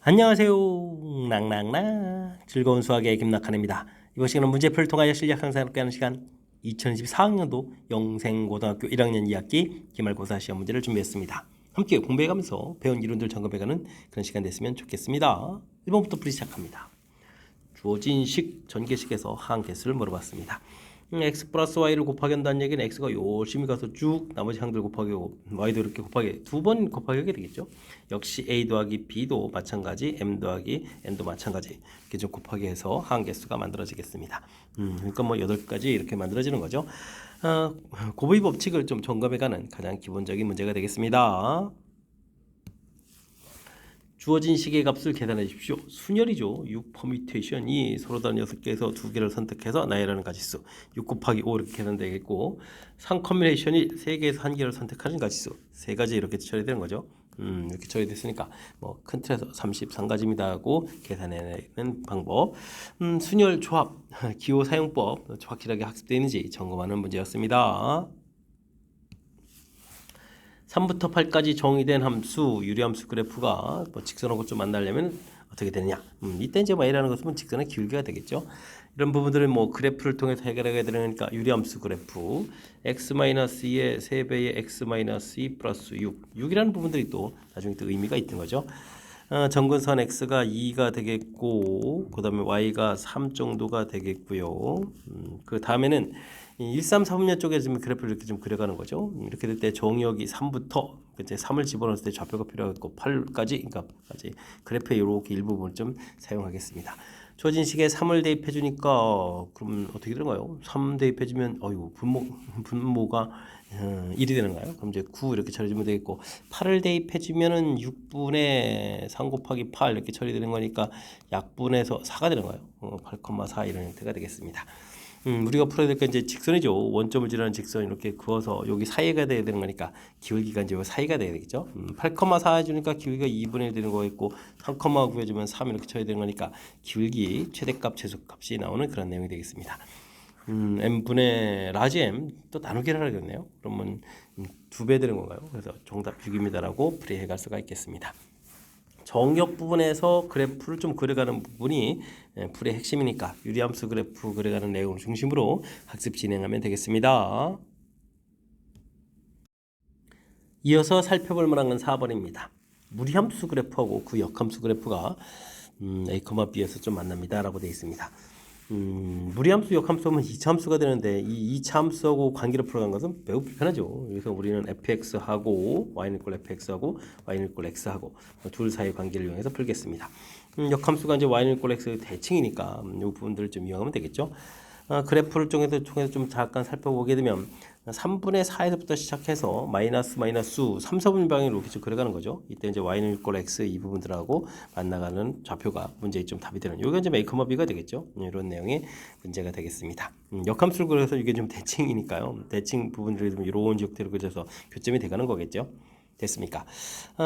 안녕하세요. 낭낭낭 즐거운 수학의 김낙한입니다. 이번 시간은 문제풀이를 통하여 실력 향상을 하는 시간 2024학년도 영생고등학교 1학년 2학기 기말고사 시험 문제를 준비했습니다. 함께 공부해가면서 배운 이론들 점검해가는 그런 시간 됐으면 좋겠습니다. 1번부터 풀이 시작합니다. 주어진 식 전개식에서 항계수를 물어봤습니다. x 플러스 y를 곱하기 한다는 얘기는 x가 열심히 가서 쭉 나머지 항들 곱하기 y도 이렇게 곱하기 두 번 곱하기 하게 되겠죠. 역시 a 더하기 b도 마찬가지, m 더하기 n도 마찬가지 이렇게 좀 곱하기 해서 항계수가 만들어지겠습니다. 그러니까 뭐 8가지 이렇게 만들어지는 거죠. 곱의 법칙을 좀 점검해가는 가장 기본적인 문제가 되겠습니다. 주어진 식의 값을 계산해 주십시오. 순열이죠. 6 퍼뮤테이션이 서로 다른 6개에서 2개를 선택해서 나열하는 가지수 6 곱하기 5 이렇게 계산되겠고 3 커뮤니케이션이 3개에서 1개를 선택하는 가지수 3가지 이렇게 처리되는 거죠. 이렇게 처리됐으니까 뭐 큰 틀에서 33가지입니다 하고 계산해내는 방법. 순열 조합 기호 사용법 확실하게 학습되어 있는지 점검하는 문제였습니다. 3부터 8까지 정의된 함수, 유리함수 그래프가 뭐 직선하고 좀 만나려면 어떻게 되느냐? 이때 이제 y라는 것은 직선의 기울기가 되겠죠. 이런 부분들을 뭐 그래프를 통해서 해결하게 되니까 유리함수 그래프 x-2의 3배의 x-2 플러스 6 6이라는 부분들이 또 나중에 또 의미가 있는 거죠. 점근선 x가 2가 되겠고 그 다음에 y가 3 정도가 되겠고요. 그 다음에는 1, 3, 4분면 쪽에 지금 그래프를 이렇게 좀 그려가는 거죠. 이렇게 될 때 정역이 3부터 이제 3을 집어넣었을 때 좌표가 필요하고 8까지 그러니까 그래프의 이렇게 일부분을 좀 사용하겠습니다. 주어진 식에 3을 대입해 주니까 그럼 어떻게 되는가요? 3 대입해 주면 분모가 1이 되는가요? 그럼 이제 9 이렇게 처리해주면 되겠고 8을 대입해 주면은 6분의 3 곱하기 8 이렇게 처리되는 거니까 약분해서 4가 되는 거예요. 8,4 이런 형태가 되겠습니다. 우리가 풀어야 될 건 이제 직선이죠. 원점을 지나는 직선 이렇게 그어서 여기 사이가 돼야 되는 거니까 기울기가 이제 사이가 돼야 되겠죠. 8,4 해주니까 기울기가 2분의 1 되는 거겠고 3,9 해주면 3 이렇게 쳐야 되는 거니까 기울기 최대값 최소값이 나오는 그런 내용이 되겠습니다. m분의 라지 m 또 나누기를 하겠네요. 그러면 2배 되는 건가요? 그래서 정답 6입니다라고 풀이해 갈 수가 있겠습니다. 정역 부분에서 그래프를 좀 그려가는 부분이 풀의 핵심이니까 유리함수 그래프 그려가는 내용을 중심으로 학습 진행하면 되겠습니다. 이어서 살펴볼 만한 건 4번입니다. 무리함수 그래프하고 그 역함수 그래프가 A, B에서 좀 만납니다 라고 되어 있습니다. 무리함수, 역함수하면 2차 함수가 되는데 이 2차 함수하고 관계를 풀어간 것은 매우 불편하죠. 그래서 우리는 fx하고 y는 이꼴 fx하고 y는 이꼴 x하고 둘 사이의 관계를 이용해서 풀겠습니다. 역함수가 이제 y는 이꼴 x 대칭이니까 이 부분들을 좀 이용하면 되겠죠. 그래프를 통해서 좀 잠깐 살펴보게 되면 3분의 4에서부터 시작해서 마이너스 3, 4분 방향으로 이렇게 좀 그려가는 거죠. 이때 이제 y는 이꼴 x 이 부분들하고 만나가는 좌표가 문제의 좀 답이 되는 요게 이제 A, B가 되겠죠. 이런 내용의 문제가 되겠습니다. 역함수를 그려서 이게 좀 대칭이니까요. 대칭 부분들이 좀 이런 지역대로 그려서 교점이 돼가는 거겠죠. 됐습니까?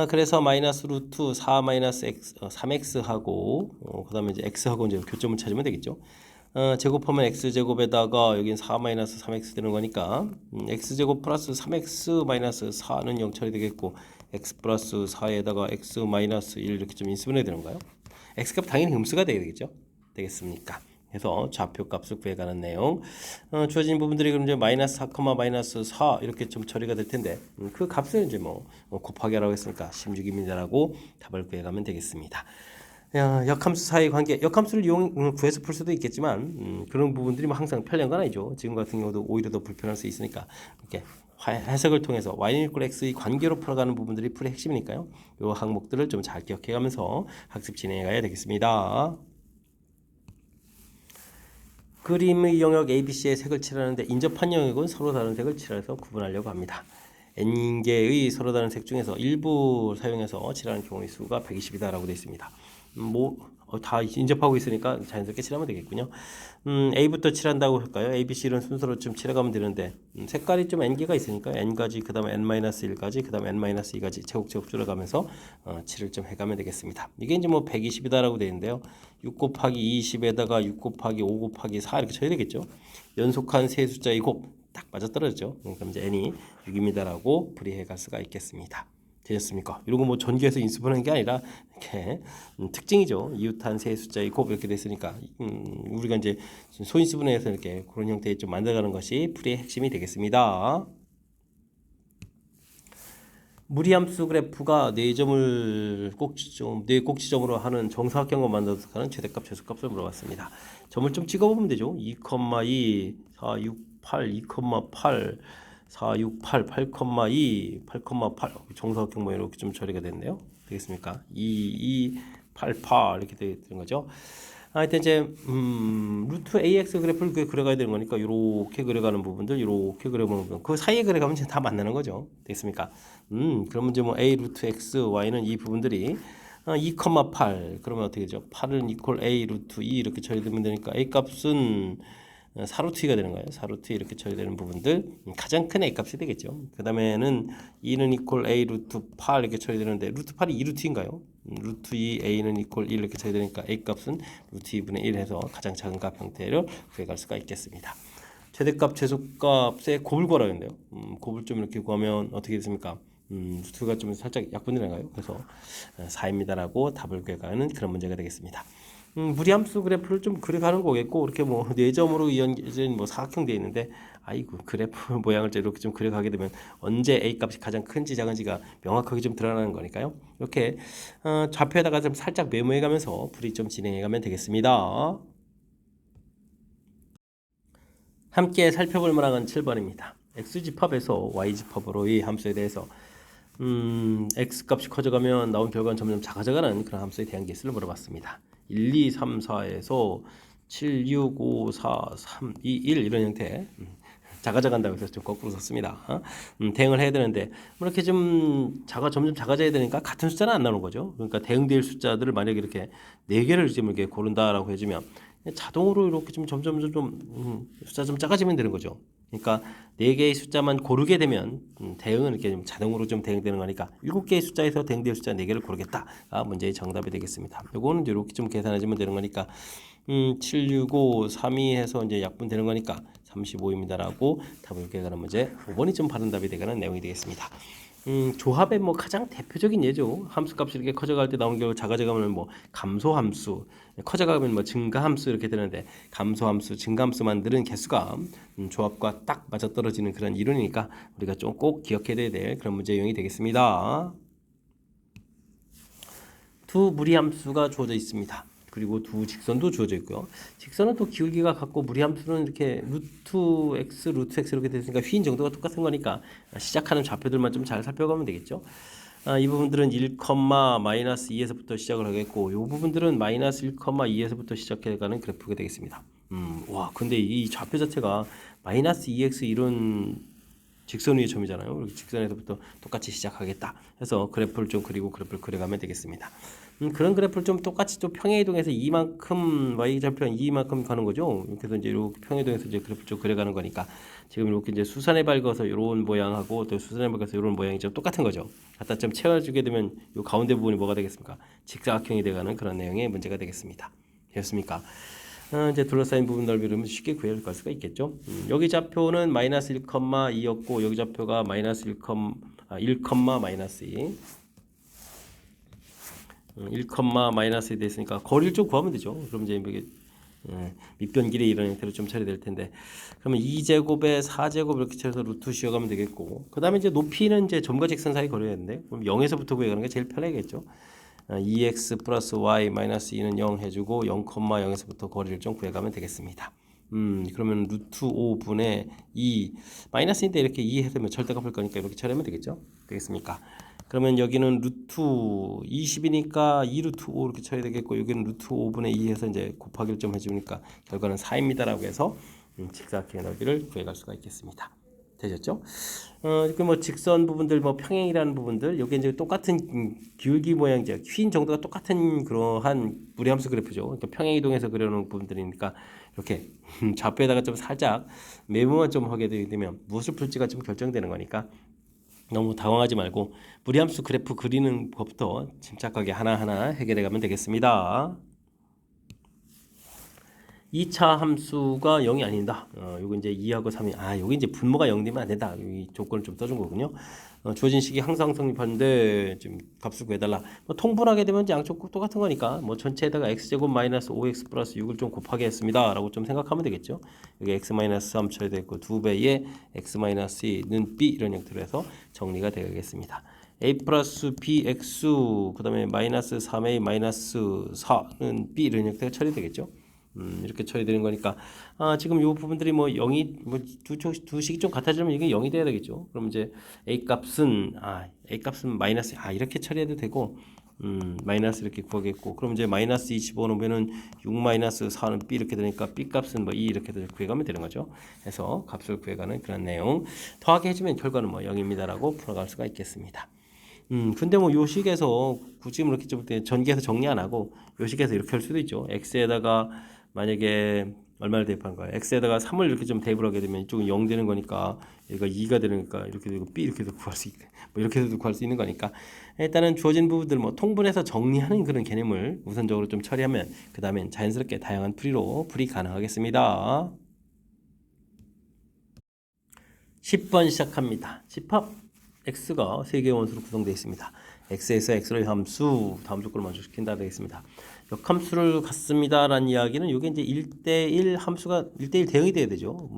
그래서 마이너스 루트 4 마이너스 x 3x하고 그다음에 이제 x하고 이제 교점을 찾으면 되겠죠. 제곱하면 x제곱에다가 여긴 4 마이너스 3x 되는 거니까 x제곱 플러스 3x 마이너스 4는 0처리 되겠고 x 플러스 4에다가 x 마이너스 1 이렇게 좀 인수분해 되는 거예요. x값 당연히 음수가 되겠죠. 되겠습니까? 그래서 좌표 값을 구해가는 내용. 주어진 부분들이 그럼 이제 마이너스 4, 마이너스 4 이렇게 좀 처리가 될 텐데 그 값을 이제 곱하기 하라고 했으니까 16입니다라고 답을 구해가면 되겠습니다. 역함수 사이 관계, 역함수를 구해서 풀 수도 있겠지만 그런 부분들이 뭐 항상 편리한 건 아니죠. 지금 같은 경우도 오히려 더 불편할 수 있으니까 이렇게 해석을 통해서 y는 이꼴 x의 관계로 풀어가는 부분들이 풀의 핵심이니까요. 이 항목들을 좀 잘 기억해가면서 학습 진행해 가야 되겠습니다. 그림의 영역 ABC의 색을 칠하는데 인접한 영역은 서로 다른 색을 칠해서 구분하려고 합니다. n개의 서로 다른 색 중에서 일부 사용해서 칠하는 경우의 수가 120이다라고 되어 있습니다. 다 인접하고 있으니까 자연스럽게 칠하면 되겠군요. A부터 칠한다고 할까요? A, B, C는 순서로 좀 칠해가면 되는데 색깔이 좀 N개가 있으니까 N가지, 그 다음에 N-1가지, 그 다음에 N-2가지 차곡차곡 줄여가면서 칠을 좀 해가면 되겠습니다. 이게 이제 뭐 120이다라고 되어 있는데요. 6 곱하기 20에다가 6 곱하기 5 곱하기 4 이렇게 쳐야 되겠죠. 연속한 세 숫자의 곱 딱 맞아떨어졌죠. 그럼 이제 N이 6입니다라고 풀이해 갈 수가 있겠습니다. 되셨습니까? 이런 거 뭐 전교에서 인수분한 게 아니라 이렇게 특징이죠. 이웃한 세 숫자의 곱 이렇게 됐으니까 우리가 이제 소인수분해해서 이렇게 그런 형태의 좀 만들어가는 것이 풀이의 핵심이 되겠습니다. 무리함수 그래프가 네 점을 네 꼭지점으로 하는 정사각형을 만들어서 하는 최대값, 최소값을 물어봤습니다. 점을 좀 찍어보면 되죠. 2,2, 4, 6, 8, 2,8, 4, 6, 8, 8,2, 8,8 정사각형 모양 이렇게 좀 처리가 됐네요. 되겠습니까? 2, 2, 8, 8 이렇게 되는 거죠. 하여튼 이제 루트 AX 그래프를 그려가야 되는 거니까 이렇게 그려가는 부분들, 이렇게 그려보는 부분, 그 사이에 그려가면 이제 다 만나는 거죠. 되겠습니까? 그러면 이제 뭐 A 루트 X, Y는 이 부분들이 2,8 그러면 어떻게 되죠? 8은 이퀄 A 루트 2 이렇게 처리되면 되니까 A 값은 4루트 2가 되는 거예요. 4루트 2 이렇게 처리되는 부분들 가장 큰 A 값이 되겠죠. 그 다음에는 2는 이퀄 A 루트 8 이렇게 처리되는데 루트 8이 2루트인가요? 루트 2 A는 이퀄 1 이렇게 처리되니까 A 값은 루트 2분의 1 해서 가장 작은 값 형태를 구해갈 수가 있겠습니다. 최대값, 최소값의 곱을 구하라 했는데요. 곱을 좀 이렇게 구하면 어떻게 됐습니까? 루트가 좀 살짝 약분되나요? 그래서 4입니다라고 답을 구해가는 그런 문제가 되겠습니다. 무리함수 그래프를 좀 그려가는 거겠고 이렇게 뭐 네 점으로 이어진 뭐 사각형 되어 있는데 아이고 그래프 모양을 이렇게 좀 그려가게 되면 언제 A 값이 가장 큰지 작은지가 명확하게 좀 드러나는 거니까요. 이렇게 좌표에다가 좀 살짝 메모해가면서 풀이 좀 진행해가면 되겠습니다. 함께 살펴볼 만한 건 7번입니다. x집합에서 y집합으로의 함수에 대해서 x값이 커져가면 나온 결과는 점점 작아져가는 그런 함수에 대한 개수를 물어봤습니다. 1, 2, 3, 4에서 7, 6, 5, 4, 3, 2, 1 이런 형태 작아져간다고 해서 좀 거꾸로 썼습니다. 대응을 해야 되는데 이렇게 좀 점점 작아져야 되니까 같은 숫자는 안 나오는 거죠. 그러니까 대응될 숫자들을 만약에 이렇게 4개를 지금 이렇게 고른다라고 해주면 자동으로 이렇게 좀 점점 숫자 좀 작아지면 되는 거죠. 그러니까 4개의 숫자만 고르게 되면 대응은 이렇게 좀 자동으로 좀 대응되는 거니까 7개의 숫자에서 대응될 숫자 4개를 고르겠다가 문제의 정답이 되겠습니다. 요거는 이렇게 좀 계산해주면 되는 거니까 7, 6, 5, 3, 2 해서 이제 약분되는 거니까 35입니다라고 답을 계산하는 문제 5번이 좀 바른 답이 되가는 내용이 되겠습니다. 조합의 뭐 가장 대표적인 예죠. 함수값이 이렇게 커져갈 때 나오는 경우 작아져가면 뭐 감소함수, 커져가면 뭐 증가함수 이렇게 되는데 감소함수, 증가함수 만드는 개수가 조합과 딱 맞아떨어지는 그런 이론이니까 우리가 좀 꼭 기억해야 될 그런 문제 유형이 되겠습니다. 두 무리함수가 주어져 있습니다. 그리고 두 직선도 주어져 있고요. 직선은 또 기울기가 같고 무리함수는 이렇게 루트 x 이렇게 됐으니까 휘인 정도가 똑같은 거니까 시작하는 좌표들만 좀 잘 살펴가면 되겠죠. 이 부분들은 1, 마이너스 2에서부터 시작을 하겠고 이 부분들은 마이너스 1, 2에서부터 시작해가는 그래프가 되겠습니다. 와 근데 이 좌표 자체가 마이너스 2x 이런 직선 위의 점이잖아요. 직선에서부터 똑같이 시작하겠다 해서 그래프를 좀 그리고 그래프를 그려가면 되겠습니다. 그런 그래프를 좀 똑같이 좀 평행이동해서 이만큼 y좌표는 이만큼 가는 거죠. 그래서 이제 이렇게 평행이동해서 이제 그래프를 좀 그려가는 거니까 지금 이렇게 이제 수선에 밝아서 이런 모양하고 또 수선에 밝아서 이런 모양이 좀 똑같은 거죠. 갖다 좀 채워주게 되면 이 가운데 부분이 뭐가 되겠습니까? 직사각형이 되가는 그런 내용의 문제가 되겠습니다. 되었습니까? 이제 둘러싸인 부분 넓이를 쉽게 구할 수가 있겠죠. 여기 좌표는 마이너스 1,2였고 여기 좌표가 마이너스 1, 마이너스 2 1, 마이너스 2 됐으니까 거리를 좀 구하면 되죠. 그럼 이제 이게 밑변 길이 이런 형태로 좀 처리될 텐데 그러면 2제곱에 4제곱 이렇게 쳐서 루트 씌워가면 되겠고 그 다음에 이제 높이는 이제 점과 직선 사이 거리야 되는데 그럼 0에서부터 구해가는 게 제일 편하겠죠. 2x 플러스 y 마이너스 2는 0 해주고 0,0에서부터 거리를 좀 구해가면 되겠습니다. 그러면 루트 5분의 2 마이너스인데 이렇게 2 해서 절대값을 거니까 이렇게 처리하면 되겠죠. 되겠습니까? 그러면 여기는 루트 20이니까 2루트 5 이렇게 쳐야 되겠고 여기는 루트 5분의 2 해서 이제 곱하기를 좀 해주니까 결과는 4입니다라고 해서 직사각형의 넓이를 구해갈 수가 있겠습니다. 되셨죠? 그 뭐 직선 부분들, 뭐 평행이라는 부분들, 여기 이제 똑같은 기울기 모양, 이제 휜 정도가 똑같은 그러한 무리함수 그래프죠. 그러니까 평행 이동해서 그려놓은 부분들이니까 이렇게 좌표에다가 좀 살짝 메모만 좀 하게 되면 무엇을 풀지가 좀 결정되는 거니까 너무 당황하지 말고 무리함수 그래프 그리는 법부터 침착하게 하나하나 해결해 가면 되겠습니다. 2차 함수가 0이 아니다. 요거 이제 2하고 3이 여기 이제 분모가 0 되면 안 된다. 이 조건을 좀 써준 거군요. 주어진 식이 항상 성립하는데 지금 값을 구해달라. 뭐 통분하게 되면 이제 양쪽 꼭 똑같은 거니까 뭐 전체에다가 x제곱 마이너스 5x 플러스 6을 좀 곱하게 했습니다. 라고 좀 생각하면 되겠죠. 여기 x 마이너스 3 처리됐고 2배의 x 마이너스 2는 b 이런 형태로 해서 정리가 되겠습니다. a 플러스 bx 그 다음에 마이너스 3a 마이너스 4는 b 이런 형태가 처리되겠죠. 이렇게 처리되는 거니까 지금 이 부분들이 뭐 0이 뭐 두 식이 좀 같아지면 이게 0이 돼야 되겠죠. 그럼 이제 a 값은 마이너스 이렇게 처리해도 되고 마이너스 이렇게 구하겠고 그럼 이제 마이너스 2 집어넣으면은 6 마이너스 4는 b 이렇게 되니까 b 값은 뭐 2 이렇게 구해가면 되는 거죠. 그래서 값을 구해가는 그런 내용 더하게 해주면 결과는 뭐 0입니다라고 풀어갈 수가 있겠습니다. 근데 뭐 요 식에서 굳이 뭐 이렇게 좀 전개해서 정리 안 하고 요 식에서 이렇게 할 수도 있죠. x에다가 만약에 얼마를 대입한 거야? x에다가 3을 이렇게 좀 대입을 하게 되면 이쪽은 0 되는 거니까 얘가 2가 되니까 이렇게 되고 b 이렇게도 구할 수 있고 뭐 이렇게도 구할 수 있는 거니까 일단은 주어진 부분들 뭐 통분해서 정리하는 그런 개념을 우선적으로 좀 처리하면 그 다음엔 자연스럽게 다양한 풀이로 풀이 가능하겠습니다. 10번 시작합니다. 집합 x가 3개의 원수로 구성되어 있습니다. x에서 x를 함수 다음 조건을 만족시킨다 되겠습니다. 역함수를 갖습니다라는 이야기는 이게 이제 1대1 함수가 1대1 대응이 돼야 되죠.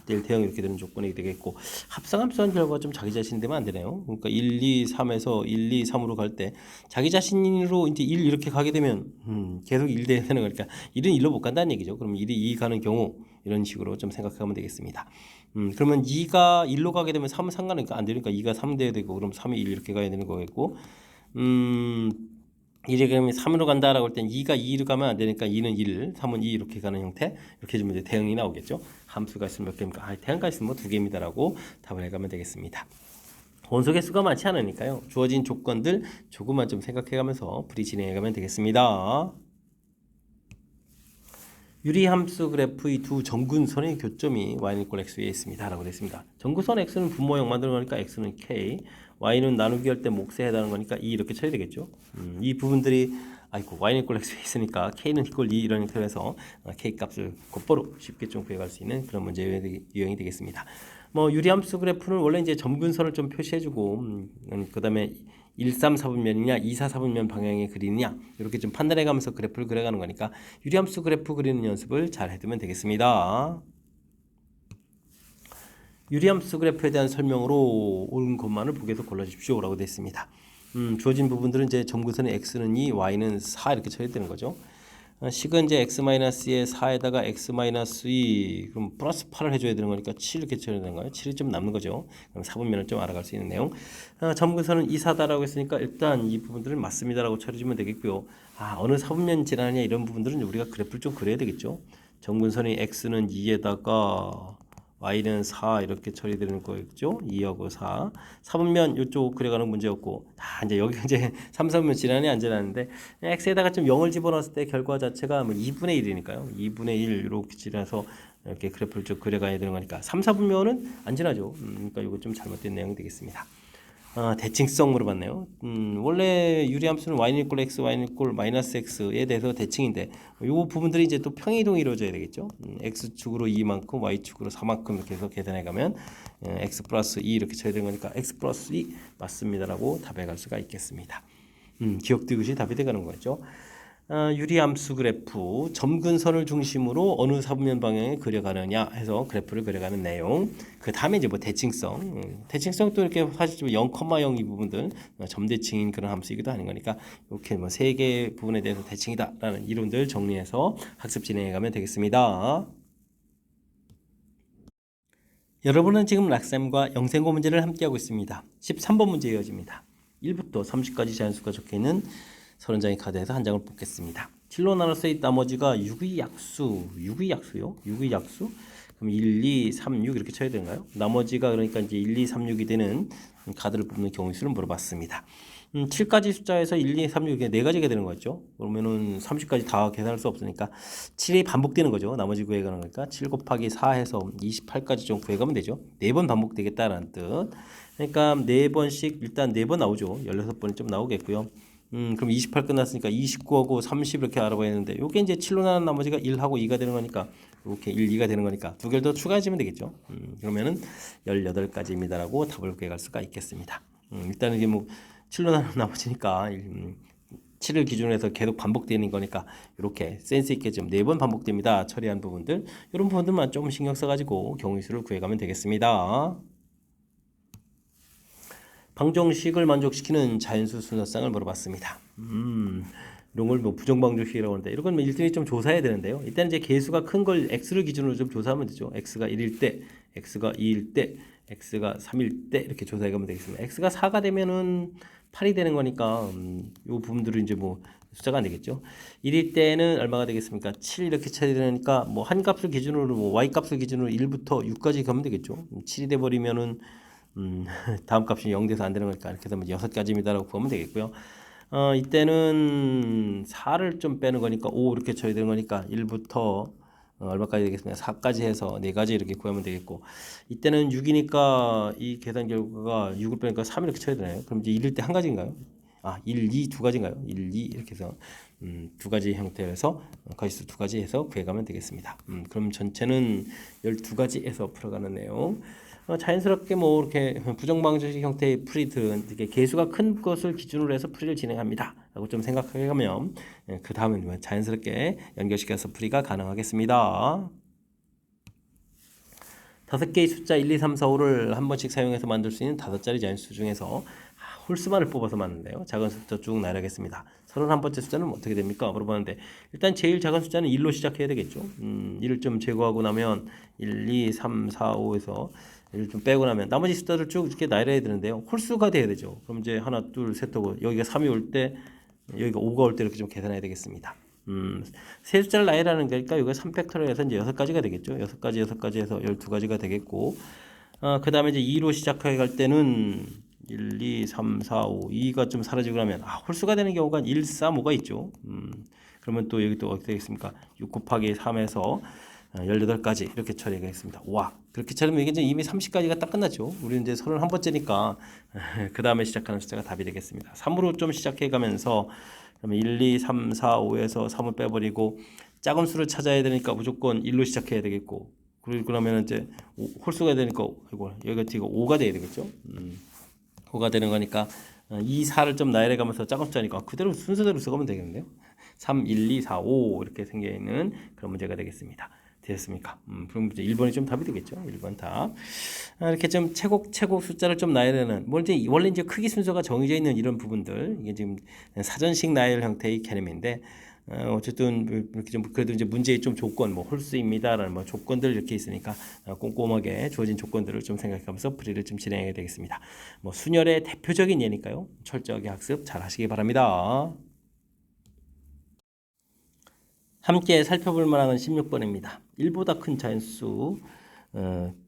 1대1 대응 이렇게 되는 조건이 되겠고 합성함수한 결과가 좀 자기 자신 되면 안 되네요. 그러니까 1, 2, 3에서 1, 2, 3으로 갈 때 자기 자신으로 이제 1 이렇게 가게 되면 계속 1 되는 거니까 1은 1로 못 간다는 얘기죠. 그럼 1이 2 가는 경우 이런 식으로 좀 생각하면 되겠습니다. 그러면 2가 1로 가게 되면 3은 상관없으니까 안 되니까 2가 3 돼야 되고 그럼 3이 1 이렇게 가야 되는 거겠고 1이 그러면 3으로 간다라고 할 땐 2가 2로 가면 안 되니까 2는 1, 3은 2 이렇게 가는 형태 이렇게 해주면 이제 대응이 나오겠죠. 함수가 있으면 몇 개입니까? 대응가 있으면 뭐 2개입니다라고 답을 해가면 되겠습니다. 원소 개수가 많지 않으니까요. 주어진 조건들 조금만 좀 생각해가면서 풀이 진행해가면 되겠습니다. 유리함수 그래프의 두 정근선의 교점이 y는 x 위에 있습니다 라고 되어 있습니다. 정근선 x는 분모형 만드는 거니까 x는 k, y는 나누기 할 때 몫에 해당하는 거니까 2 이렇게 쳐야 되겠죠. 이 부분들이 y는 x 위에 있으니까 k는 = 2 이런 형태로 해서 k 값을 곧바로 쉽게 좀 구해갈 수 있는 그런 문제 유형이 되겠습니다. 뭐 유리함수 그래프는 원래 이제 점근선을 좀 표시해주고 그 다음에 1, 3, 4분면이냐 2, 4, 4분면 방향에 그리느냐 이렇게 좀 판단해가면서 그래프를 그려가는 거니까 유리함수 그래프 그리는 연습을 잘 해두면 되겠습니다. 유리함수 그래프에 대한 설명으로 옳은 것만을 보기에서 골라주십시오 라고 되어 있습니다. 주어진 부분들은 이제 점근선의 x는 2, y는 4 이렇게 쳐야 되는 거죠. 식은 이제 x-의 4에다가 x-2 그럼 플러스 8을 해줘야 되는 거니까 7 이렇게 쳐야 되는 거예요. 7이 좀 남는 거죠. 그럼 4분면을 좀 알아갈 수 있는 내용. 점근선은 2, 4다라고 했으니까 일단 이 부분들은 맞습니다라고 처리해주면 되겠고요. 어느 4분면 지나느냐 이런 부분들은 우리가 그래프를 좀 그려야 되겠죠. 점근선의 x는 2에다가 y는 4 이렇게 처리되는 거겠죠. 2하고 4. 4분면 이쪽 그려가는 문제였고 이제 여기 이제 3, 4분면 지나니 안 지나는데 x에다가 좀 0을 집어넣었을 때 결과 자체가 뭐 2분의 1이니까요. 2분의 1 이렇게 지나서 이렇게 그래프를 쭉 그려가야 되는 거니까 3, 4분면은 안 지나죠. 그러니까 이거 좀 잘못된 내용이 되겠습니다. 대칭성 물어봤네요. 원래 유리함수는 y는 x, y는 -x에 대해서 대칭인데 이 부분들이 이제 또 평이동이 이루어져야 되겠죠. x축으로 2만큼, y축으로 4만큼 이렇게 해서 계산해 가면 x 플러스 2 이렇게 쳐야 되는 거니까 x 플러스 2 맞습니다라고 답해 갈 수가 있겠습니다. 기억되듯이 답이 돼가는 거죠. 유리함수 그래프 점근선을 중심으로 어느 사분면 방향에 그려가느냐 해서 그래프를 그려가는 내용. 그 다음에 이제 뭐 대칭성도 이렇게 사실 0,0 이 부분들 점대칭인 그런 함수이기도 하는 거니까 이렇게 뭐 세 개 부분에 대해서 대칭이다라는 이론들 정리해서 학습 진행해가면 되겠습니다. 여러분은 지금 락쌤과 영생고 문제를 함께하고 있습니다. 13번 문제 이어집니다. 1부터 30까지 자연수가 적혀있는 30장의 카드에서 한 장을 뽑겠습니다. 7로 나눠서 이 나머지가 6의 약수요? 6의 약수? 그럼 1, 2, 3, 6 이렇게 쳐야 되는가요? 나머지가 그러니까 이제 1, 2, 3, 6이 되는 카드를 뽑는 경우 수를 물어봤습니다. 7가지 숫자에서 1, 2, 3, 6 이게 4가지가 되는 거죠. 그러면은 30까지 다 계산할 수 없으니까 7이 반복되는 거죠. 나머지 구해가는 거니까 7 곱하기 4 해서 28까지 좀 구해가면 되죠. 4번 반복되겠다라는 뜻. 그러니까 4번씩 일단 4번 나오죠. 16번이 좀 나오겠고요. 그럼 28 끝났으니까 29하고 30 이렇게 알아봐야 되는데 요게 이제 7로 나눈 나머지가 1하고 2가 되는 거니까 이렇게 1, 2가 되는 거니까 두 개를 더 추가해주면 되겠죠. 그러면은 18가지입니다라고 답을 구해갈 수가 있겠습니다. 일단은 이게 뭐 7로 나눈 나머지니까 7을 기준으로 해서 계속 반복되는 거니까 이렇게 센스 있게 좀 4번 반복됩니다. 처리한 부분들 이런 부분들만 좀 신경 써가지고 경우의 수를 구해가면 되겠습니다. 방정식을 만족시키는 자연수 순서쌍을 물어봤습니다. 이런 걸 뭐 부정방정식이라고 하는데 이런 건 일등이 좀 조사해야 되는데요. 일단 이제 개수가 큰 걸 x를 기준으로 좀 조사하면 되죠. x가 1일 때, x가 2일 때, x가 3일 때 이렇게 조사해 가면 되겠습니다. x가 4가 되면은 8이 되는 거니까 요 부분들은 이제 뭐 숫자가 안 되겠죠. 1일 때는 얼마가 되겠습니까? 7 이렇게 쳐야 되니까 뭐 한 값을 기준으로 뭐 y 값을 기준으로 1부터 6까지 가면 되겠죠. 7이 돼 버리면은 다음 값이 0 돼서 안 되는 거니까 이렇게 되면 6가지입니다라고 보면 되겠고요. 이때는 4를 좀 빼는 거니까 5 이렇게 쳐야 되는 거니까 1부터 얼마까지 되겠습니까? 4까지 해서 4가지 이렇게 구하면 되겠고 이때는 6이니까 이 계산 결과가 6을 빼니까 3 이렇게 쳐야 되나요? 그럼 이제 1일 때 한 가지인가요? 1, 2 두 가지인가요? 1, 2 이렇게 해서 두 가지 형태에서 가지수 두 가지 해서 구해가면 되겠습니다. 그럼 전체는 12가지에서 풀어가는 내용. 자연스럽게 뭐 이렇게 부정방정식 형태의 풀이들은 이렇게 개수가 큰 것을 기준으로 해서 풀이를 진행합니다. 라고 좀 생각하게 하면 그 다음은 자연스럽게 연결시켜서 풀이가 가능하겠습니다. 5개의 숫자 1, 2, 3, 4, 5를 한 번씩 사용해서 만들 수 있는 5자리 자연수 중에서 홀수만을 뽑아서 만드는데요. 작은 숫자 쭉 나열하겠습니다. 31번째 숫자는 어떻게 됩니까? 물어보는데 일단 제일 작은 숫자는 1로 시작해야 되겠죠. 1을 좀 제거하고 나면 1, 2, 3, 4, 5에서 1을 좀 빼고 나면 나머지 숫자를 쭉 이렇게 나열해야 되는데요. 홀수가 돼야 되죠. 그럼 이제 하나, 둘, 셋 하고 여기가 3이 올 때 여기가 5가 올 때 이렇게 좀 계산해야 되겠습니다. 세 숫자를 나열하는 거니까 여기가 3팩터리얼에서 이제 6가지가 되겠죠. 6가지 해서 12가지가 되겠고 그 다음에 이제 2로 시작해 갈 때는 1, 2, 3, 4, 5, 2가 좀 사라지고 나면 홀수가 되는 경우가 1, 4, 5가 있죠. 그러면 또 여기 또 어떻게 되겠습니까? 6 곱하기 3에서 18가지 이렇게 처리하겠습니다. 와, 그렇게 처리하면 이게 이제 이미 30가지가 딱 끝났죠. 우리는 이제 31번째니까 그 다음에 시작하는 숫자가 답이 되겠습니다. 3으로 좀 시작해 가면서 그러면 1, 2, 3, 4, 5에서 3을 빼버리고 작은 수를 찾아야 되니까 무조건 1로 시작해야 되겠고 그러면 이제 홀수가 되니까 이거 여기가 뒤가 5가 돼야 되겠죠. 5가 되는 거니까 2, 4를 좀 나열해 가면서 작은 숫자니까 그대로 순서대로 써가면 되겠는데요. 3, 1, 2, 4, 5 이렇게 생겨 있는 그런 문제가 되겠습니다. 되셨습니까? 그럼 이제 1번이 좀 답이 되겠죠. 1번 답. 이렇게 좀 채곡 숫자를 좀 나열하는 원래 이제 크기 순서가 정해져 있는 이런 부분들 이게 지금 사전식 나열 형태의 개념인데 어쨌든 이렇게 좀 그래도 이제 문제의 좀 조건 뭐 홀수입니다라는 뭐 조건들 이렇게 있으니까 꼼꼼하게 주어진 조건들을 좀 생각하면서 풀이를 좀 진행해야 되겠습니다. 뭐 순열의 대표적인 예니까요. 철저하게 학습 잘 하시기 바랍니다. 함께 살펴볼 만한 16번입니다. 1보다 큰 자연수,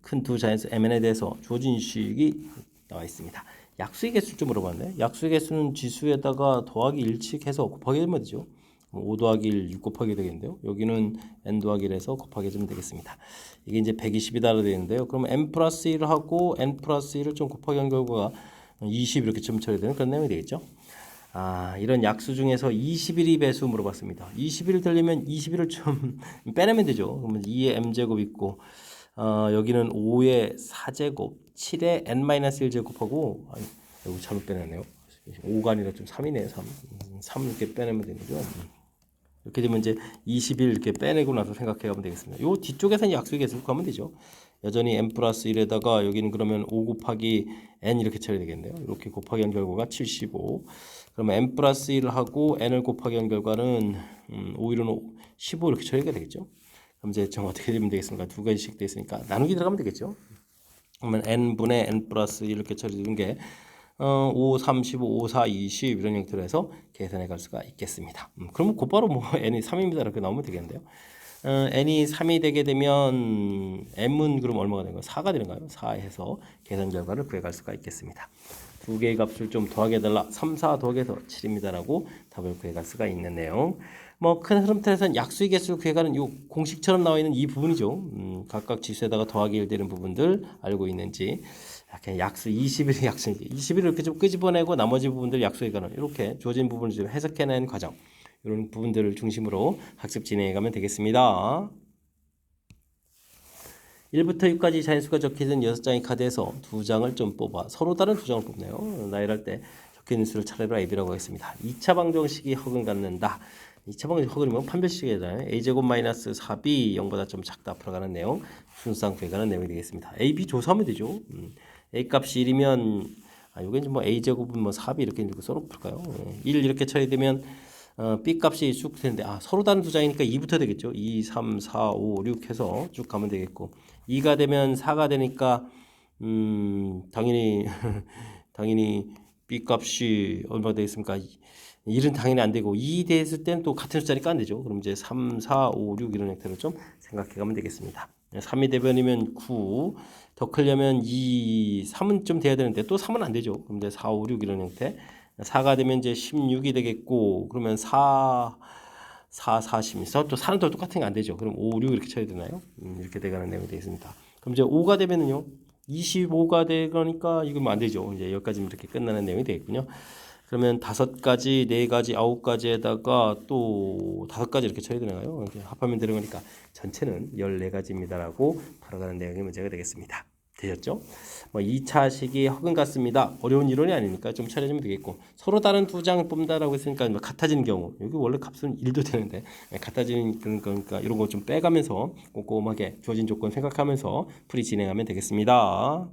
큰 두 자연수 mn에 대해서 주어진 식이 나와 있습니다. 약수의 개수 좀 물어봤네. 약수의 개수는 지수에다가 더하기 1씩 해서 곱하기 되면 되죠. 5 더하기 1, 6 곱하기 되겠는데요. 여기는 n 더하기 1에서 곱하기 해주면 되겠습니다. 이게 이제 120이다로 되어 있는데요. 그러면 n 플러스 1을 하고 n 플러스 1을 좀 곱하기 한 결과가 20 이렇게 좀 처리되는 그런 내용이 되겠죠. 이런 약수 중에서 21이 배수 물어봤습니다. 21을 되려면 21을 좀 빼내면 되죠. 그러면 2의 m제곱 있고 여기는 5의 4제곱, 7의 n-1제곱하고 여기 잘못 빼냈네요. 5가 아니라 좀 3이네요. 3 이렇게 빼내면 되는 거죠. 이렇게 되면 이제 21 이렇게 빼내고 나서 생각해 가면 되겠습니다. 요 뒤쪽에서는 약수의 개수를 구하면 되죠. 여전히 n 플러스 1에다가 여기는 그러면 5 곱하기 n 이렇게 처리 되겠네요. 이렇게 곱하기 한 결과가 75. 그러면 n 플러스 1을 하고 n을 곱하기 한 결과는 5, 1은 15 이렇게 처리가 되겠죠. 그럼 이제 정 어떻게 되면 되겠습니까? 두 가지씩 돼 있으니까 나누기 들어가면 되겠죠. 그러면 n분의 n 플러스 1 이렇게 처리되는 게 5, 35, 5, 4, 20 이런 형태로 해서 계산해 갈 수가 있겠습니다. 그러면 곧바로 뭐 n이 3입니다 이렇게 나오면 되겠는데요. n이 3이 되게 되면 m은 그럼 얼마가 되는 거예요? 4가 되는 거예요. 4 해서 계산 결과를 구해갈 수가 있겠습니다. 두 개의 값을 좀 더하게 해달라. 3, 4 더하기해서 7입니다라고 답을 구해갈 수가 있는 내용. 뭐 큰 흐름틀에서는 약수의 개수를 구해가는 이 공식처럼 나와 있는 이 부분이죠. 각각 지수에다가 더하기 1 되는 부분들 알고 있는지. 이렇게 약수 21의 약수 21을 이렇게 좀 끄집어내고 나머지 부분들 약수에 가는 이렇게 주어진 부분을 좀 해석해내는 과정. 이런 부분들을 중심으로 학습 진행해가면 되겠습니다. 1부터 6까지 자연수가 적혀있는 6장의 카드에서 2장을 좀 뽑아 서로 다른 2장을 뽑네요. 나열할 때 적혀있는 수를 차례로 AB라고 하겠습니다. 2차 방정식이 허근 갖는다. 2차 방정식 허근이면 판별식이잖아요. A제곱 마이너스 4B 0보다 좀 작다 앞으로 가는 내용 순수상 구해가는 내용이 되겠습니다. AB 조사하면 되죠. A 값이 1이면 이게 뭐 A제곱은 뭐 4B 이렇게 써놓고 볼까요? 1 이렇게 처리되면 B 값이 쭉 되는데 서로 다른 2장이니까 2부터 되겠죠. 2, 3, 4, 5, 6 해서 쭉 가면 되겠고 2가 되면 4가 되니까 당연히 당연히 B 값이 얼마가 되겠습니까? 1은 당연히 안 되고 2 됐을 때는 또 같은 숫자니까 안 되죠. 그럼 이제 3, 4, 5, 6 이런 형태로 좀 생각해 가면 되겠습니다. 3이 대변이면 9, 더 크려면 2, 3은 좀 돼야 되는데 또 3은 안 되죠. 그럼 이제 4, 5, 6 이런 형태. 4가 되면 이제 16이 되겠고 그러면 4, 40에서 또 4는 또 똑같은 게 안 되죠. 그럼 5, 6 이렇게 쳐야 되나요? 이렇게 돼가는 내용이 되겠습니다. 그럼 이제 5가 되면은요. 25가 되니까 이건 뭐 안 되죠. 이제 여기까지 이렇게 끝나는 내용이 되겠군요. 그러면 5가지, 4가지, 9가지에다가 또 5가지 이렇게 쳐야 되나요? 이렇게 합하면 되는 거니까 전체는 14가지입니다라고 바로 가는 내용이 문제가 되겠습니다. 되셨죠? 뭐 2차식이 허근 같습니다. 어려운 이론이 아니니까 좀 차려주면 되겠고 서로 다른 2장을 뽑는다라고 했으니까 뭐 같아지는 경우 여기 원래 값은 1도 되는데 같아지는 그러니까 이런 거 좀 빼가면서 꼼꼼하게 주어진 조건 생각하면서 풀이 진행하면 되겠습니다.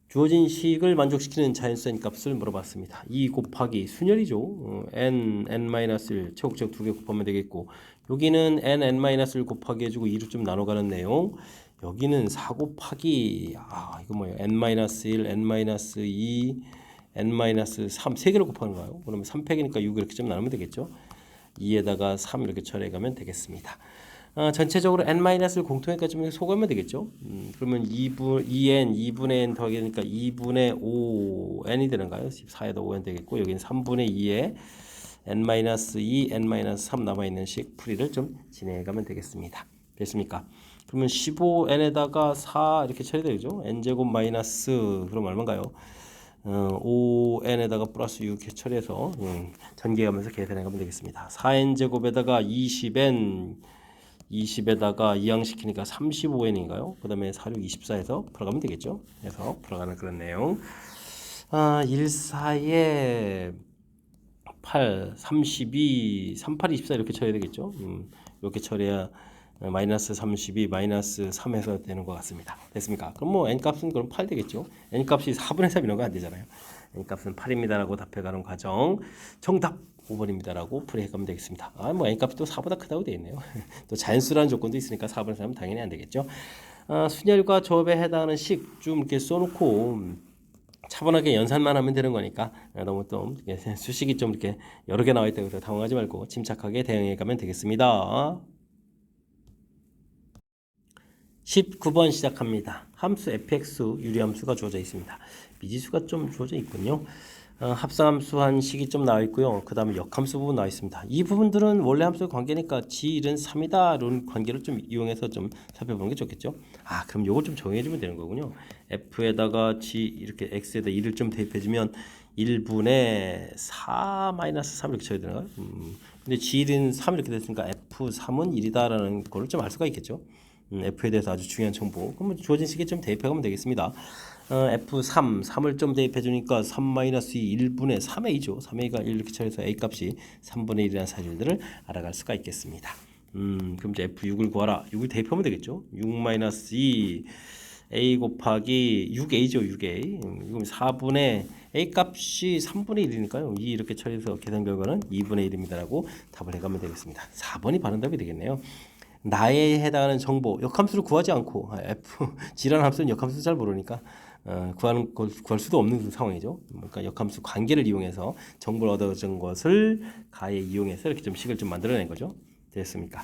주어진 식을 만족시키는 자연수인 값을 물어봤습니다. 2 곱하기 순열이죠. n-1 최고적 2개 곱하면 되겠고 여기는 n-1을 곱하기 해주고 2로 좀 나눠가는 내용. 여기는 4 곱하기 이거 뭐예요? n-1, n-2, n-3 세 개를 곱하는 거예요. 그러면 3팩이니까 6 이렇게 좀 나누면 되겠죠. 2에다가 3 이렇게 처리해가면 되겠습니다. 전체적으로 n-를 공통에까지 좀 소개하면 되겠죠. 그러면 2분의 n 더하기 하니까 2분의 5n이 되는가요? 14에다 5n 되겠고 여기는 3분의 2에 n-2, n-3 남아있는 식 풀이를 좀 진행해가면 되겠습니다. 됐습니까? 그러면 15n에다가 4 이렇게 처리되죠. n제곱 마이너스 그럼 얼마인가요? 5n에다가 플러스 6 이렇게 처리해서 전개하면서 계산해가면 되겠습니다. 4n제곱에다가 20에다가 이항시키니까 35n인가요? 그 다음에 4, 6, 24에서 풀어가면 되겠죠? 그래서 풀어가는 그런 내용. 1, 4에 8, 32, 38, 24 이렇게 처리해야 되겠죠? 이렇게 처리해야 마이너스 32, 마이너스 3에서 되는 것 같습니다. 됐습니까? 그럼 뭐 n값은 그럼 8 되겠죠? n값이 4분의 3 이런 거 안 되잖아요. n값은 8입니다라고 답해가는 과정. 정답 5번입니다라고 풀이해가면 되겠습니다. 뭐 n값이 또 4보다 크다고 되어 있네요. 또 자연수라는 조건도 있으니까 4분의 3은 당연히 안 되겠죠. 순열과 조합에 해당하는 식 좀 이렇게 써놓고 차분하게 연산만 하면 되는 거니까 너무 또 수식이 좀 이렇게 여러 개 나와 있다고 해서 당황하지 말고 침착하게 대응해가면 되겠습니다. 19번 시작합니다. 함수 fx 유리함수가 주어져 있습니다. 미지수가 좀 주어져 있군요. 합성함수 한 식이 좀 나와 있고요. 그 다음에 역함수 부분 나와 있습니다. 이 부분들은 원래 함수의 관계니까 g1은 3이다 이런 관계를 좀 이용해서 좀 살펴보는 게 좋겠죠. 그럼 요걸 좀 정해주면 되는 거군요. f에다가 g 이렇게 x에다 1을 좀 대입해주면 1분의 4-3 이렇게 쳐야 되나요? 근데 g1은 3 이렇게 됐으니까 f3은 1이다라는 거를 좀 알 수가 있겠죠. F에 대해서 아주 중요한 정보. 그러면 주어진 식에 좀 대입해가면 되겠습니다. F3, 3을 좀 대입해주니까 3-2, 1분의 3a죠. 3a가 1 이렇게 처리해서 a 값이 3분의 1이라는 사실들을 알아갈 수가 있겠습니다. 그럼 이제 F6을 구하라. 6을 대입하면 되겠죠. 6-2 a 곱하기 6a죠. 6a. 그럼 4분의 a 값이 3분의 1이니까요. 2 이렇게 처리해서 계산 결과는 2분의 1입니다라고 답을 해가면 되겠습니다. 4번이 바른 답이 되겠네요. 나에 해당하는 정보, 역함수를 구하지 않고 G라는 함수는 역함수 잘 모르니까 구할 수도 없는 상황이죠. 그러니까 역함수 관계를 이용해서 정보를 얻어준 것을 가에 이용해서 이렇게 좀 식을 좀 만들어낸 거죠. 됐습니까?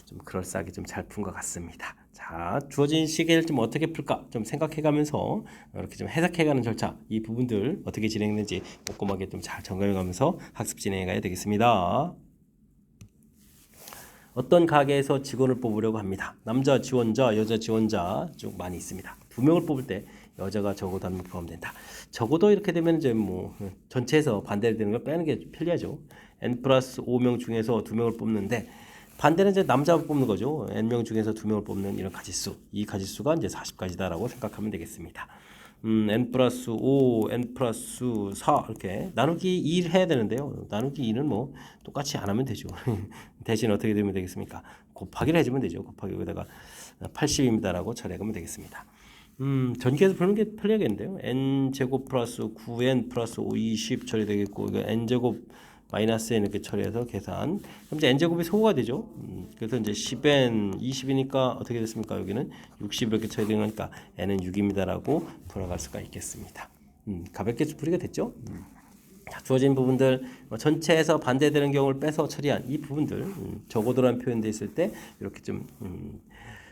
좀 그럴싸하게 좀 잘 푼 것 같습니다. 자, 주어진 시계를 좀 어떻게 풀까 좀 생각해가면서 이렇게 좀 해석해가는 절차, 이 부분들 어떻게 진행되는지 꼼꼼하게 좀 잘 점검해가면서 학습 진행해가야 되겠습니다. 어떤 가게에서 직원을 뽑으려고 합니다. 남자 지원자, 여자 지원자 쭉 많이 있습니다. 2명을 뽑을 때 여자가 적어도 한 명 포함된다. 적어도 이렇게 되면 이제 뭐 전체에서 반대로 되는 걸 빼는 게 편리하죠. n 플러스 5명 중에서 2명을 뽑는데 반대는 이제 남자가 뽑는 거죠. n명 중에서 2명을 뽑는 이런 가지수. 이 가지수가 이제 40가지다라고 생각하면 되겠습니다. n 플러스 5, n 플러스 4 이렇게 나누기 2를 해야 되는데요. 나누기 2는 뭐 똑같이 안 하면 되죠. 대신 어떻게 되면 되겠습니까? 곱하기를 해주면 되죠. 곱하기 여기다가 80입니다라고 처리하면 되겠습니다. 전기에서 푸는 게 편리하겠는데요. n 제곱 플러스 9n 플러스 5, 20 처리되겠고 이거 n 제곱 마이너스 n 이렇게 처리해서 계산. 그럼 이제 n 제곱이 소호가 되죠. 그래서 이제 10n 20이니까 어떻게 됐습니까? 여기는 60 이렇게 처리되는 거니까 n은 6입니다라고 돌아갈 수가 있겠습니다. 가볍게 풀이가 됐죠. 자, 주어진 부분들 전체에서 반대되는 경우를 빼서 처리한 이 부분들 적어도라는 표현되어 있을 때 이렇게 좀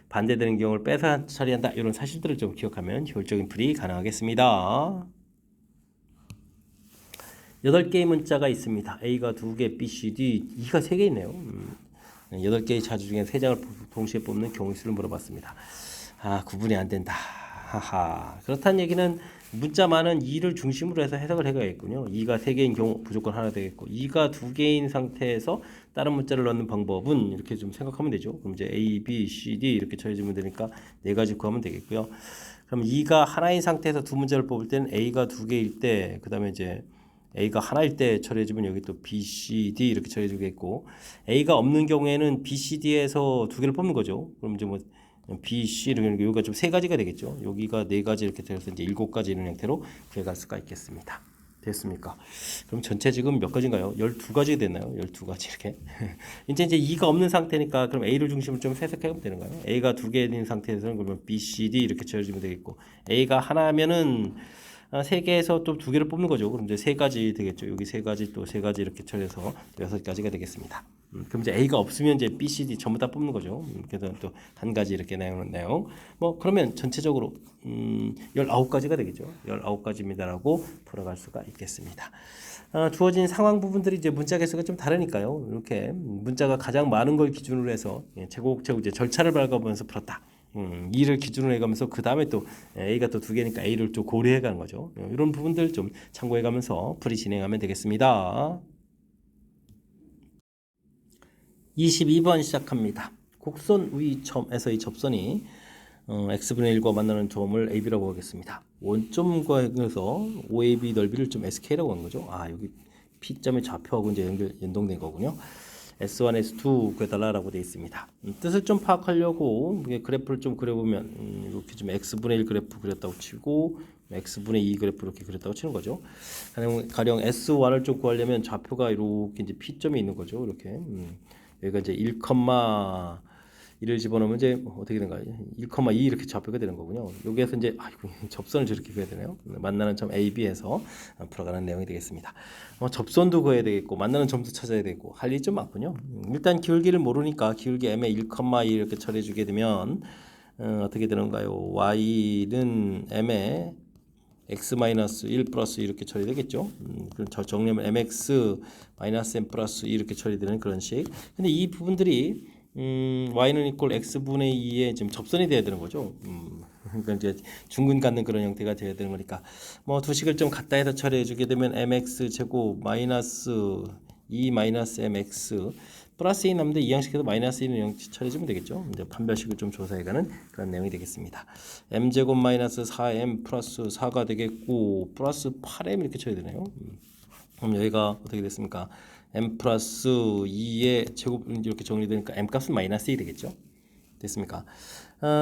반대되는 경우를 빼서 처리한다 이런 사실들을 좀 기억하면 효율적인 풀이 가능하겠습니다. 8개의 문자가 있습니다. A가 2개, B, C, D, E가 3개 있네요. 8개의 자주 중에 3장을 동시에 뽑는 경우 수를 물어봤습니다. 아, 구분이 안 된다. 하하. 그렇다는 얘기는 문자만은 2를 중심으로 해서 해석을 해가야겠군요. 2가 3개인 경우 무조건 하나 되겠고 2가 2개인 상태에서 다른 문자를 넣는 방법은 이렇게 좀 생각하면 되죠. 그럼 이제 A, B, C, D 이렇게 처리해주면 되니까 4가지 구하면 되겠고요. 그럼 2가 하나인 상태에서 두 문자를 뽑을 때는 A가 2개일 때 그 다음에 이제 A가 하나일 때 처리해주면 여기 또 B, C, D 이렇게 처리해주겠고 A가 없는 경우에는 B, C, D에서 2개를 뽑는 거죠. 그럼 이제 뭐 B, C 이렇게 여기가 좀 3가지가 되겠죠. 여기가 4가지 이렇게 돼서 이제 7가지 이런 형태로 구해갈 수가 있겠습니다. 됐습니까? 그럼 전체 지금 몇 가지인가요? 12가지 됐나요? 12가지 이렇게. 이제 2가 없는 상태니까 그럼 A를 중심으로 좀 해석해보면 되는 거예요. A가 2개인 상태에서는 그러면 B, C, D 이렇게 처리해주면 되겠고 A가 하나면은 3개에서 또 2개를 뽑는 거죠. 그럼 이제 3가지 되겠죠. 여기 3가지 또 3가지 이렇게 처리해서 6가지가 되겠습니다. 그럼 이제 A가 없으면 이제 B, C, D 전부 다 뽑는 거죠. 그래서 또 한 가지 이렇게 내용. 뭐 그러면 전체적으로 19가지가 되겠죠. 19가지입니다라고 풀어갈 수가 있겠습니다. 주어진 상황 부분들이 이제 문자 개수가 좀 다르니까요. 이렇게 문자가 가장 많은 걸 기준으로 해서 제곡제곡 이제 절차를 밟아보면서 풀었다. 2를 기준으로 해가면서 그 다음에 또 A가 또 2개니까 A를 좀 고려해가는 거죠. 이런 부분들 좀 참고해가면서 풀이 진행하면 되겠습니다. 22번 시작합니다. 곡선 위점에서 이 접선이 x분의 1과 만나는 점을 AB라고 하겠습니다. 원점과에서 OAB 넓이를 좀 SK라고 하는 거죠. 아, 여기 P점의 좌표하고 이제 연동된 거군요. S1, S2 구해달라고 되어 있습니다. 뜻을 좀 파악하려고 그래프를 좀 그려보면 이렇게 좀 X분의 1 그래프 그렸다고 치고 X분의 2 그래프 이렇게 그렸다고 치는 거죠. 가령 S1을 좀 구하려면 좌표가 이렇게 이제 P점이 있는 거죠. 이렇게 여기가 이제 1,1을 집어넣으면 이제 어떻게 되는가요? 1,2 이렇게 좌표가 되는 거군요. 여기에서 이제 아이고 접선을 저렇게 그려야 되나요? 만나는 점 AB에서 풀어가는 내용이 되겠습니다. 접선도 그어야 되겠고 만나는 점도 찾아야 되고 할 일이 좀 많군요. 일단 기울기를 모르니까 기울기 M에 1,2 이렇게 처리해주게 되면 어떻게 되는가요? Y는 M에 x-1 플러스 이렇게 처리되겠죠. 그럼 정리하면 mx 마이너스 m 플러스 이렇게 처리되는 그런 식. 근데 이 부분들이 y는 이꼴 x분의 2에 지금 접선이 돼야 되는 거죠. 그러니까 이제 중근 갖는 그런 형태가 돼야 되는 거니까 뭐 두 식을 좀 갖다 해서 처리해 주게 되면 mx 제곱 마이너스 2 마이너스 mx 플러스 2 남는데 이항식해서 마이너스 1은 처리해주면 되겠죠. 이제 판별식을 좀 조사해가는 그런 내용이 되겠습니다. m제곱 마이너스 4m 플러스 4가 되겠고 플러스 8m 이렇게 쳐야 되네요. 그럼 여기가 어떻게 됐습니까? m 플러스 2의 제곱 이렇게 정리되니까 m 값은 마이너스 2 되겠죠. 됐습니까?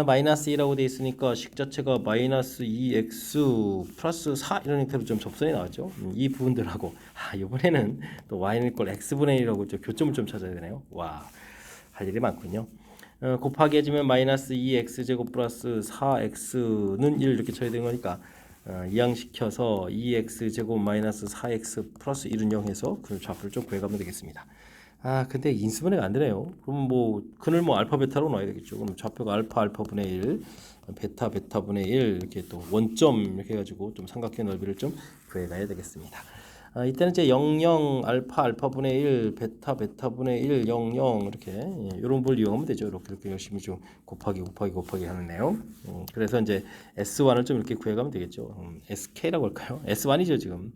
마이너스 2라고 되어 있으니까 식 자체가 마이너스 2x 플러스 4 이런 형태로 좀 접선이 나왔죠. 이 부분들하고 이번에는 또 y는 이꼴 x분의 1이라고 좀 교점을 좀 찾아야 되네요. 와, 할 일이 많군요. 곱하기 해주면 마이너스 2x제곱 플러스 4x는 1 이렇게 쳐야 되는 거니까 이항시켜서 2x제곱 마이너스 4x 플러스 1은 0 해서 그 좌표를 좀 구해가면 되겠습니다. 근데 인수분해가 안 되네요. 그럼 뭐 근을 뭐 알파 베타로 놔야 되겠죠. 그럼 좌표가 알파 알파분의 1, 베타 베타분의 1 이렇게 또 원점 이렇게 해가지고 좀 삼각형 넓이를 좀 구해가야 되겠습니다. 이때는 이제 00 알파 알파분의 1 베타 베타분의 1 00 이렇게 이런 걸 이용하면 되죠. 이렇게 열심히 좀 곱하기 하는 내용. 그래서 이제 S1을 좀 이렇게 구해가면 되겠죠. SK라고 할까요? S1이죠 지금.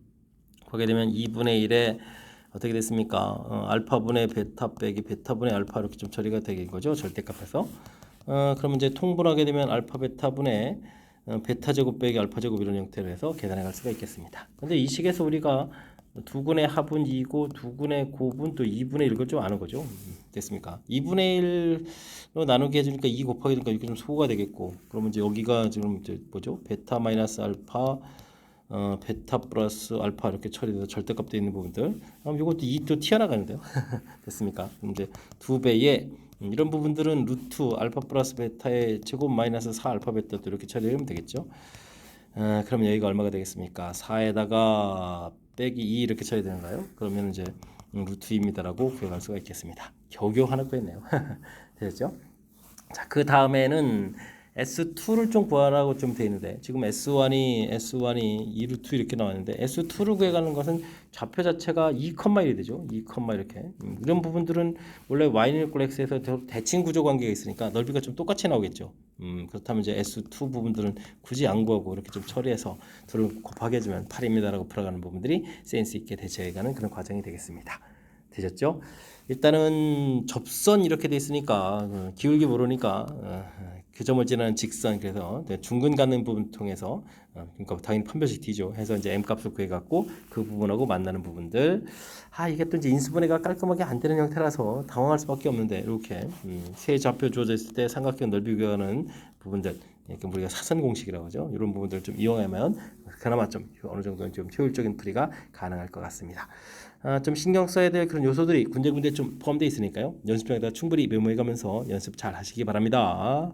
거기에 되면 2분의 1에 어떻게 됐습니까? 알파분의 베타 빼기 베타분의 알파 이렇게 좀 처리가 되는 거죠. 절대값에서. 그러면 이제 통분하게 되면 알파 베타분의 베타 제곱 빼기 알파 제곱 이런 형태로 해서 계산해 갈 수가 있겠습니다. 근데 이 식에서 우리가 두근의 합은 2고 두근의 곱은 또 2분의 1을 좀 아는 거죠. 됐습니까? 2분의 1로 나누게 해주니까 2 곱하기 되니까 이게 좀 소호가 되겠고, 그러면 이제 여기가 지금 이제 뭐죠? 베타 마이너스 알파 베타 플러스 알파 이렇게 처리돼서 절대값 되어 있는 부분들. 이것도 2또 튀어나가는데요. 됐습니까? 그럼 이제 2배의 이런 부분들은 루트 알파 플러스 베타의 제곱 마이너스 4 알파 베타도 이렇게 처리하면 되겠죠. 그러면 여기가 얼마가 되겠습니까? 4에다가 빼기 2 이렇게 처리되는가요? 그러면 이제 루트 2입니다라고 구해갈 수가 있겠습니다. 겨우겨우 하나 구했네요. 되셨죠? 자, 그 다음에는 S2를 좀 구하라고 좀 돼 있는데 지금 S1이 2루트 이렇게 나왔는데 S2를 구해가는 것은 좌표 자체가 2,1이 되죠. 2, 이렇게 이런 부분들은 원래 Y는 equal X에서 대칭 구조 관계가 있으니까 넓이가 좀 똑같이 나오겠죠. 그렇다면 이제 S2 부분들은 굳이 안 구하고 이렇게 좀 처리해서 둘을 곱하게 해주면 8입니다라고 풀어가는 부분들이 센스 있게 대처해가는 그런 과정이 되겠습니다. 되셨죠? 일단은 접선 이렇게 돼 있으니까 기울기 모르니까 그 점을 지나는 직선, 그래서 중근 갖는 부분 통해서 그러니까 당연히 판별식 D죠. 해서 이제 M 값을 구해 갖고 그 부분하고 만나는 부분들. 이게 또 이제 인수분해가 깔끔하게 안 되는 형태라서 당황할 수밖에 없는데 이렇게 세 좌표 주어져 있을 때 삼각형 넓이 구하는 부분들, 이렇게 우리가 사선 공식이라고 하죠. 이런 부분들을 좀 이용하면 그나마 좀 어느 정도는 좀 효율적인 풀이가 가능할 것 같습니다. 좀 신경 써야 될 그런 요소들이 군데군데 좀 포함되어 있으니까요. 연습장에다 충분히 메모해가면서 연습 잘 하시기 바랍니다.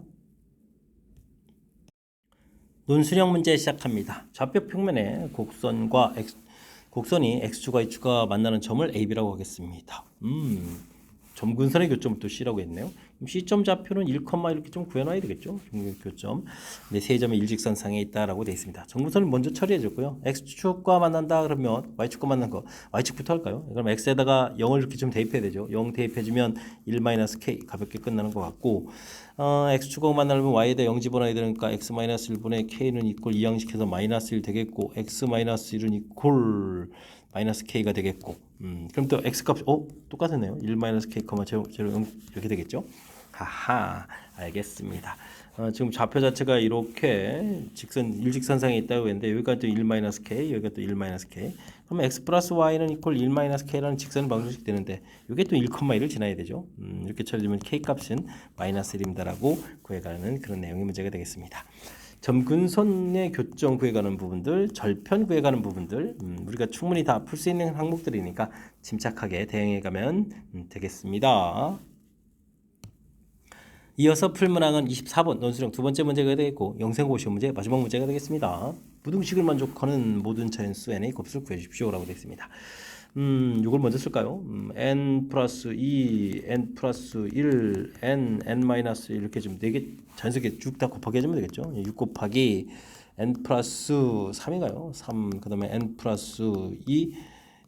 논술형 문제 시작합니다. 좌표 평면에 곡선이 x축과 y축과 만나는 점을 AB라고 하겠습니다. 점근선의 교점을 또 C라고 했네요. 그럼 C점 좌표는 1, 이렇게 좀 구해놔야 되겠죠. 교점. 근데 세 점이 일직선상에 있다라고 되어 있습니다. 점근선을 먼저 처리해줬고요. X축과 만난다 그러면 Y축과 만난 거 Y축부터 할까요? 그럼 X에다가 0을 이렇게 좀 대입해야 되죠. 0 대입해주면 1-K 가볍게 끝나는 것 같고, X축과 만나려면 Y에다 0 집어넣어야 되니까 X-1분의 K는 이꼴 이항식해서 -1 되겠고, X-1은 이꼴 -K가 되겠고, 그럼 또 X값 똑같았네요. 1-K, 0 이렇게 되겠죠. 하하, 알겠습니다. 지금 좌표 자체가 이렇게 일직선상에 있다고 했는데 여기가 또 1-K, 여기가 또 1-K. 그럼 X 플러스 Y는 이퀄 1-K라는 직선 방정식 되는데 이게 또 1,1을 지나야 되죠. 이렇게 처리되면 K 값은 -1입니다라고 구해가는 그런 내용의 문제가 되겠습니다. 점근선의 교점 구해가는 부분들, 절편 구해가는 부분들, 우리가 충분히 다 풀 수 있는 항목들이니까 침착하게 대응해가면 되겠습니다. 이어서 풀 문항은 24번 논술형 두 번째 문제가 되겠고, 영생고시험 문제 마지막 문제가 되겠습니다. 무등식을 만족하는 모든 자연수 n의 값을 구해주십시오 라고 되어 있습니다. 이걸 먼저 쓸까요? n 플러스 2, n 플러스 1, n 마이너스 이렇게 좀 4개 자연스럽게 쭉 다 곱하기 해주면 되겠죠. 6 곱하기 n 플러스 3인가요? 3, 그 다음에 n 플러스 2,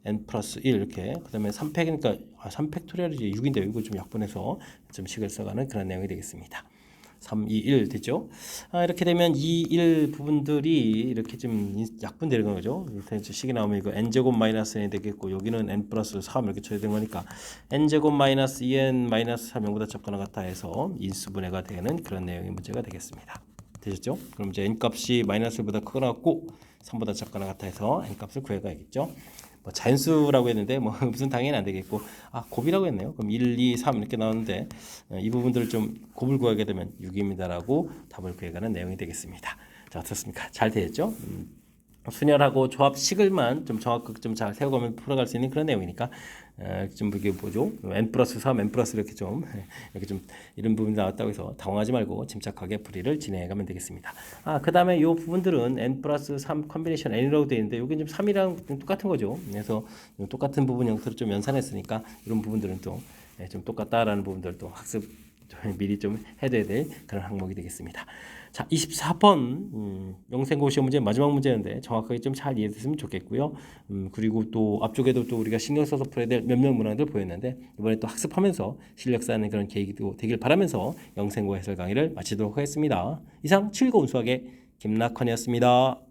n 플러스 1 이렇게, 그 다음에 3팩이니까 3팩토리얼이 6인데 이거 좀 약분해서 좀 식을 써가는 그런 내용이 되겠습니다. 3, 2, 1 됐죠? 이렇게 되면 2, 1 부분들이 이렇게 좀 약분되는 거죠. 이렇게 식이 나오면 이거 n제곱 마이너스 n이 되겠고, 여기는 n 플러스 3 이렇게 처리된 거니까 n제곱 마이너스 2n 마이너스 3 0보다 작거나 같다 해서 인수분해가 되는 그런 내용의 문제가 되겠습니다. 되셨죠? 그럼 이제 n 값이 마이너스 1보다 크거나 같고 3보다 작거나 같아 해서 n 값을 구해가야겠죠. 자연수라고 했는데 무슨 당연히 안 되겠고, 곱이라고 했네요. 그럼 1, 2, 3 이렇게 나오는데 이 부분들을 좀 곱을 구하게 되면 6입니다라고 답을 구해가는 내용이 되겠습니다. 자, 어떻습니까? 잘 되었죠? 순열하고 조합식을만 좀 정확하게 좀 잘 세워가면 풀어갈 수 있는 그런 내용이니까 좀 이게 뭐죠? n 플러스 3, n 플러스 이렇게 좀 이렇게 좀 이런 부분이 나왔다고 해서 당황하지 말고 침착하게 풀이를 진행해가면 되겠습니다. 그 다음에 이 부분들은 n 플러스 3 컨비네이션 n이라고 되어 있는데 여기 좀 3이랑 똑같은 거죠. 그래서 똑같은 부분 형태로 좀 연산했으니까 이런 부분들은 또 좀 똑같다라는 부분들도 학습 미리 좀 해둬야 될 그런 항목이 되겠습니다. 자, 24번 영생고 시험 문제 마지막 문제인데 정확하게 좀 잘 이해됐으면 좋겠고요. 그리고 또 앞쪽에도 또 우리가 신경 써서 풀어야 될 몇몇 문항들 보였는데 이번에 또 학습하면서 실력 쌓는 그런 계기도 되길 바라면서 영생고 해설 강의를 마치도록 하겠습니다. 이상 즐거운 수학의 김낙헌이었습니다.